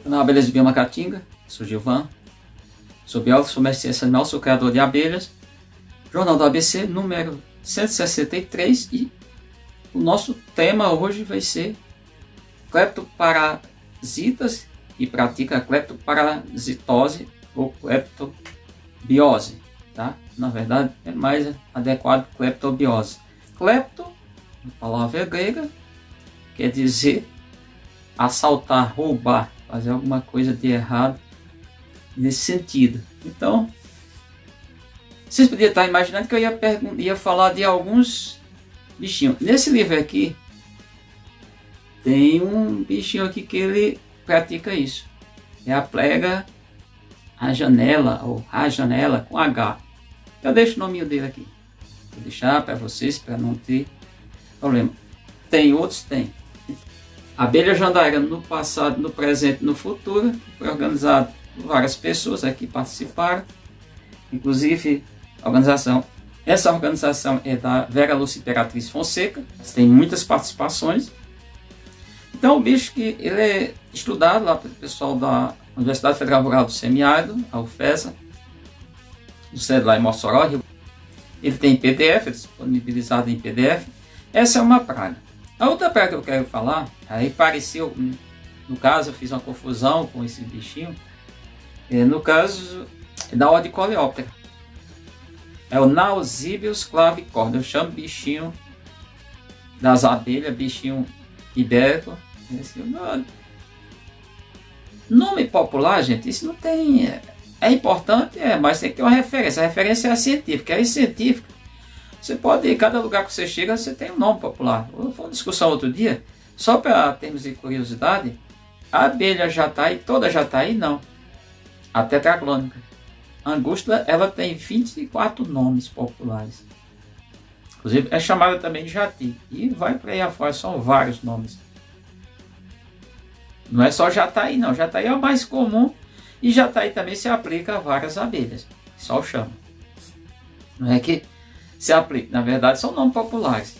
Canal Abelhas de Bioma Caatinga, sou Gilvan, sou biólogo, sou mestre em ciência animal, sou criador de abelhas. Jornal do ABC, número 163, e o nosso tema hoje vai ser cleptoparasitas que pratica cleptoparasitose ou cleptobiose, tá? Na verdade é mais adequado cleptobiose. Clepto, palavra grega, quer dizer assaltar, roubar, fazer alguma coisa de errado nesse sentido. Então, vocês podiam estar imaginando que eu ia falar de alguns bichinhos. Nesse livro aqui, tem um bichinho aqui que ele pratica isso. É a plega rajanella, ou rajanella com H. Eu deixo o nome dele aqui. Vou deixar para vocês, para não ter problema. Tem outros? Tem. A abelha jandaíra no passado, no presente e no futuro. Foi organizado por várias pessoas aqui que participaram. Inclusive, essa organização é da Vera Lúcia Imperatriz Fonseca. Tem muitas participações. Então, o bicho que ele é estudado lá pelo pessoal da Universidade Federal Rural do Semiárido, a UFESA, do sede lá em Mossoró. Ele tem PDF, é disponibilizado em PDF. Essa é uma praga. A outra praga que eu quero falar, aí pareceu, no caso eu fiz uma confusão com esse bichinho, no caso é da ordem Coleóptera. É o Nausibius clavicorda. Eu chamo bichinho das abelhas, bichinho ibérico. Esse nome popular, gente, isso não tem... É importante, mas tem que ter uma referência. A referência é a científica. A científica, você pode, em cada lugar que você chega, você tem um nome popular. Foi uma discussão outro dia, só para termos de curiosidade, a abelha jataí, toda jataí não. A tetraglônica. A angústia, ela tem 24 nomes populares. Inclusive, é chamada também de jati. E vai para aí afora, são vários nomes. Não é só jataí, não. Jataí é o mais comum. E jataí também se aplica a várias abelhas. Só chama. Não é que se aplica. Na verdade, são nomes populares.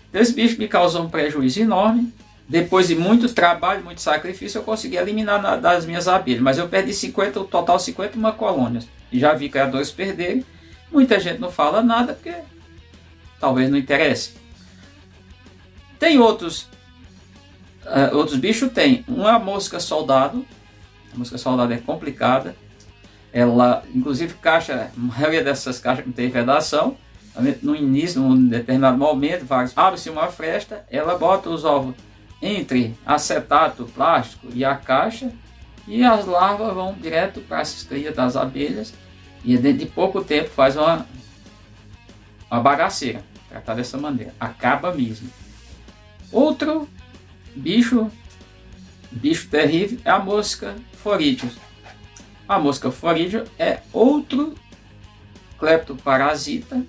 Então, esse bicho me causou um prejuízo enorme. Depois de muito trabalho, muito sacrifício, eu consegui eliminar das minhas abelhas. Mas eu perdi 50, o total 51 colônias. E já vi criadores perderem. Muita gente não fala nada porque talvez não interesse. Tem outros bichos, tem. Uma mosca soldado. A mosca soldado é complicada. Ela, inclusive, a maioria dessas caixas não tem vedação. No início, num determinado momento, abre-se uma fresta, ela bota os ovos entre acetato, plástico e a caixa, e as larvas vão direto para as crias das abelhas, e dentro de pouco tempo faz uma bagaceira, tratar dessa maneira, acaba mesmo. Outro bicho terrível é a mosca forídea. A mosca forídea é outro cleptoparasita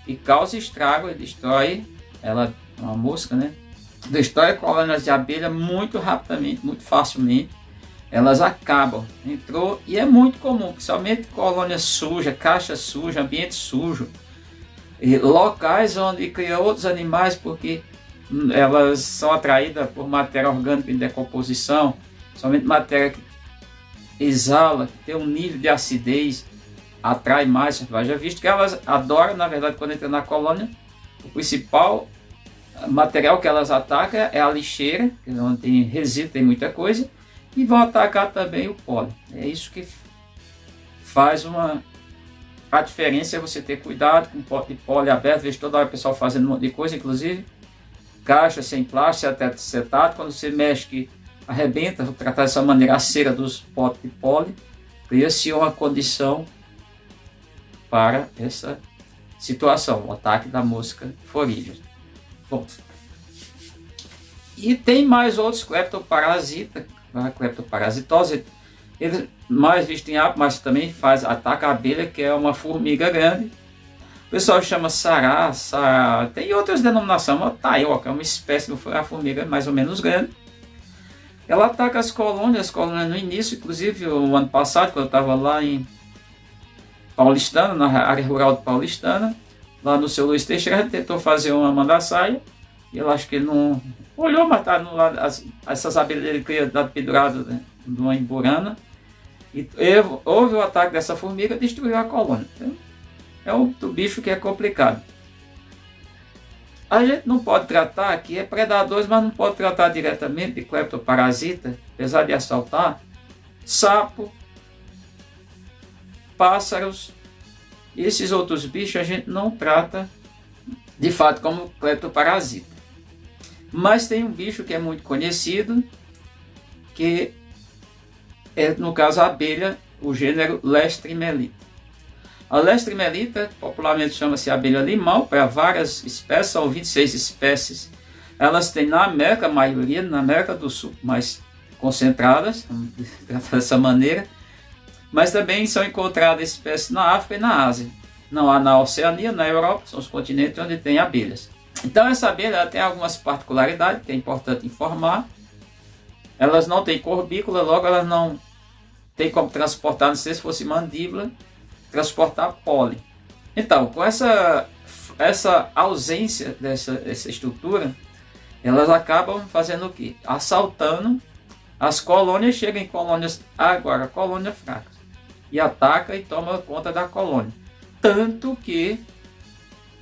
que causa estrago e destrói, ela é uma mosca, né? Destrói colônias de abelha muito rapidamente, muito facilmente. Elas acabam. Entrou e é muito comum, principalmente colônia suja, caixa suja, ambiente sujo, e locais onde cria outros animais, porque elas são atraídas por matéria orgânica em decomposição, somente matéria que exala, que tem um nível de acidez, atrai mais. Já visto que elas adoram, na verdade, quando entra na colônia, o principal material que elas atacam é a lixeira, que não tem resíduo, tem muita coisa, e vão atacar também o pólen. É isso que faz a diferença, é você ter cuidado com o pote de pólen aberto. Vejo toda hora o pessoal fazendo um monte de coisa, inclusive caixa sem plástico, até acetato, quando você mexe que arrebenta. Vou tratar dessa maneira a cera dos potes de pólen, cria-se uma condição para essa situação, o ataque da mosca forídea. Bom, e tem mais outros cleptoparasitas, a cleptoparasitose, ele mais visto em aves, mas também ataca a abelha, que é uma formiga grande. O pessoal chama sará, tem outras denominações, a taioca, é uma espécie de formiga mais ou menos grande. Ela ataca as colônias no início, inclusive o ano passado, quando eu estava lá Paulistana, na área rural de Paulistana, lá no seu Luiz Teixeira, tentou fazer uma mandaçaia, e eu acho que ele não olhou, mas tá essas abelhas dele criam pendurado, né, numa emburana, e houve o ataque dessa formiga, destruiu a colônia. Então, é outro bicho que é complicado. A gente não pode tratar, aqui é predadores, mas não pode tratar diretamente de cleptoparasita, apesar de assaltar, sapo, pássaros, e esses outros bichos a gente não trata de fato como cleptoparasita. Mas tem um bicho que é muito conhecido, que é, no caso, a abelha, o gênero Lestrimelita. A Lestrimelita, popularmente chama-se abelha limão, para várias espécies, são 26 espécies. Elas têm na América, a maioria na América do Sul, mais concentradas, dessa maneira, mas também são encontradas espécies na África e na Ásia. Não há na Oceania, na Europa, são os continentes onde tem abelhas. Então essa abelha ela tem algumas particularidades que é importante informar. Elas não têm corbícula, logo elas não têm como transportar, não sei se fosse mandíbula, transportar pólen. Então, com essa ausência dessa estrutura, elas acabam fazendo o quê? Assaltando as colônias, chegam em colônias agora, colônia fraca, e ataca e toma conta da colônia. Tanto que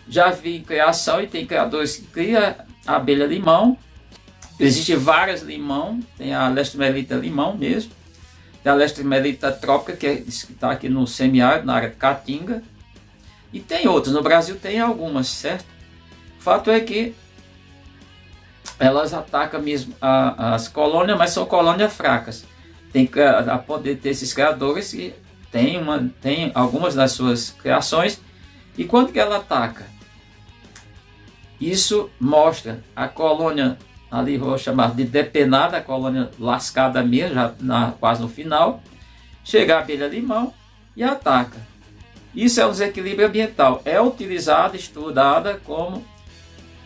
já vi criação, e tem criadores que criam a abelha limão. Existem várias limão, tem a Lestrimelita limão mesmo, tem a Lestrimelita trópica, que está aqui no semiárido, na área de Caatinga, e tem outras, no Brasil tem algumas, certo? O fato é que elas atacam mesmo as colônias, mas são colônias fracas. Tem a poder ter esses criadores que tem algumas das suas criações, e quando que ela ataca? Isso mostra a colônia, ali vou chamar de depenada, a colônia lascada mesmo, já quase no final, chega a abelha limão e ataca. Isso é um desequilíbrio ambiental, é utilizada, estudada como,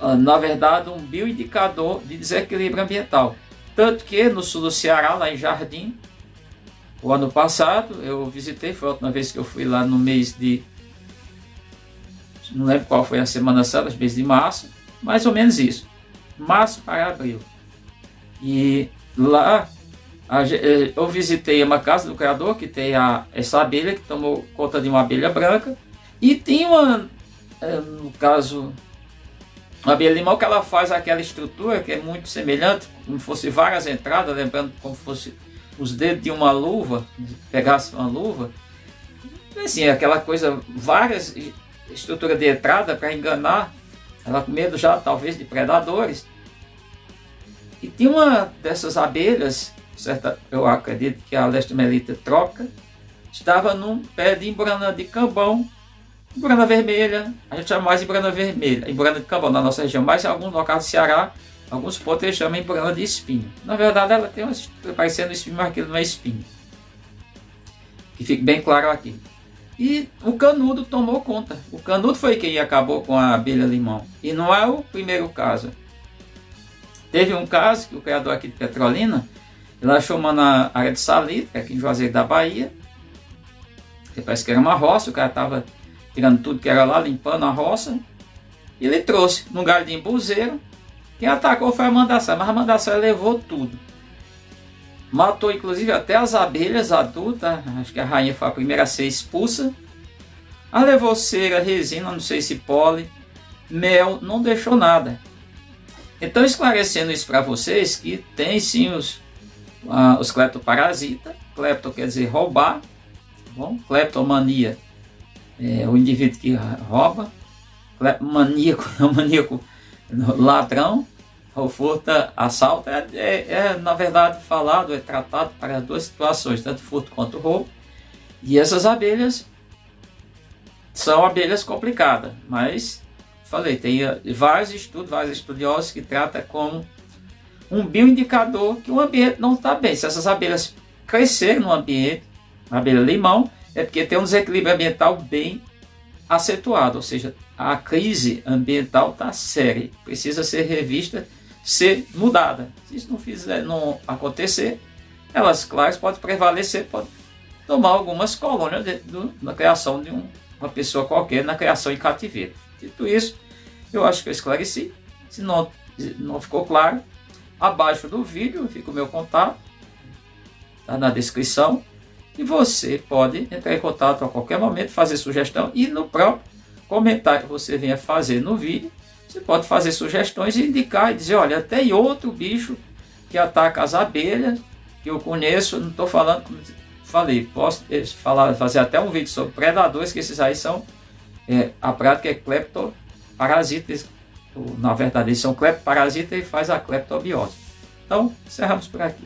na verdade, um bioindicador de desequilíbrio ambiental. Tanto que no sul do Ceará, lá em Jardim, o ano passado, eu visitei, foi a última vez que eu fui lá no mês de, não lembro qual foi a Semana Santa, mês de março, mais ou menos isso, março para abril. E lá eu visitei uma casa do criador que tem essa abelha que tomou conta de uma abelha branca, e tem no caso, uma abelha limão, que ela faz aquela estrutura que é muito semelhante, como se fosse várias entradas, lembrando como fosse os dedos de uma luva, pegasse uma luva, assim, aquela coisa, várias estruturas de entrada para enganar, ela com medo já talvez de predadores. E tinha uma dessas abelhas, eu acredito que é a Lestrimelita trópica, estava num pé de embrana de cambão, embrana vermelha, a gente chama mais embrana vermelha, embrana de cambão na nossa região, mas em alguns locais do Ceará, alguns pontos eles chamam embrana de espinho. Na verdade ela tem uma estrutura parecendo espinho, mas aquilo não é espinho. Que fique bem claro aqui. E o canudo tomou conta. O canudo foi quem acabou com a abelha limão. E não é o primeiro caso. Teve um caso que o criador aqui de Petrolina, ele achou uma na área de Salitre, aqui em Juazeiro da Bahia. Que parece que era uma roça, o cara estava tirando tudo que era lá, limpando a roça. E ele trouxe num galho de embuzeiro. Quem atacou foi a mandaçaia, mas a mandaçaia levou tudo. Matou inclusive até as abelhas adultas, acho que a rainha foi a primeira a ser expulsa. Ela levou cera, resina, não sei se pólen, mel, não deixou nada. Então, esclarecendo isso para vocês, que tem sim os cleptoparasitas. Clepto quer dizer roubar, tá bom? Kleptomania é o indivíduo que rouba. Kleptomaníaco é o maníaco ladrão. O furto, assalto na verdade falado, é tratado para as duas situações, tanto furto quanto roubo. E essas abelhas são abelhas complicadas, mas falei, tem vários estudos, vários estudiosos que tratam como um bioindicador que o ambiente não está bem. Se essas abelhas crescerem no ambiente, a abelha limão, é porque tem um desequilíbrio ambiental bem acentuado, ou seja, a crise ambiental está séria, precisa ser revista, ser mudada. Se isso não acontecer, elas, claro, podem prevalecer, podem tomar algumas colônias na criação de uma pessoa qualquer, na criação em cativeiro. Dito isso, eu acho que eu esclareci. Se não ficou claro, abaixo do vídeo fica o meu contato, está na descrição, e você pode entrar em contato a qualquer momento, fazer sugestão, e no próprio comentário que você venha fazer no vídeo, você pode fazer sugestões e indicar e dizer, olha, tem outro bicho que ataca as abelhas, que eu conheço, não estou falando, como falei, posso fazer até um vídeo sobre predadores, que esses aí são, a prática é cleptoparasitas, na verdade eles são cleptoparasitas e faz a cleptobiose. Então, encerramos por aqui.